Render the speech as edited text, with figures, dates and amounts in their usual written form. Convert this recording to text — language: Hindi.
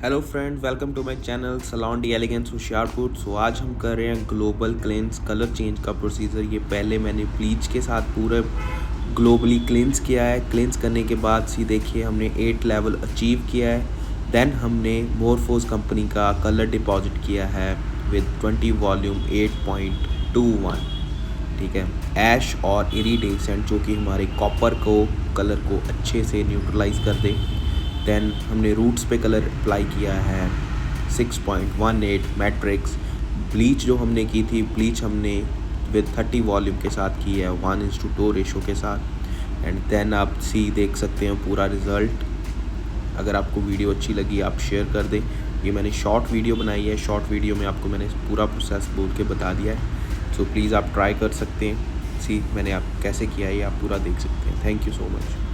Hello friend, welcome to my channel salon de elegance Hoshiarpur. So आज हम कर रहे हैं ग्लोबल क्लेंस कलर चेंज का प्रोसीजर। ये पहले मैंने ब्लीच के साथ पूरा ग्लोबली क्लेंस किया है। क्लेंस करने के बाद सी देखिए हमने 8 लेवल अचीव किया है। देन हमने मोरफोस कंपनी का कलर डिपॉजिट किया है विद 20 वॉल्यूम 8.21। ठीक है, ऐश और इरिडेसेंट जो कि हमारे कॉपर को कलर को अच्छे से न्यूट्रलाइज कर दे। देन हमने रूट्स पे कलर अप्लाई किया है 6.18 मैट्रिक्स। ब्लीच जो हमने की थी, ब्लीच हमने विद 30 वॉल्यूम के साथ की है 1:2 रेशो के साथ। एंड देन आप देख सकते हैं पूरा रिज़ल्ट। अगर आपको वीडियो अच्छी लगी आप शेयर कर दें। ये मैंने शॉर्ट वीडियो बनाई है, शॉर्ट वीडियो में आपको मैंने पूरा प्रोसेस बोल के बता दिया है। सो प्लीज़ आप ट्राई कर सकते हैं। मैंने आप कैसे किया है ये आप पूरा देख सकते हैं। Thank you so much.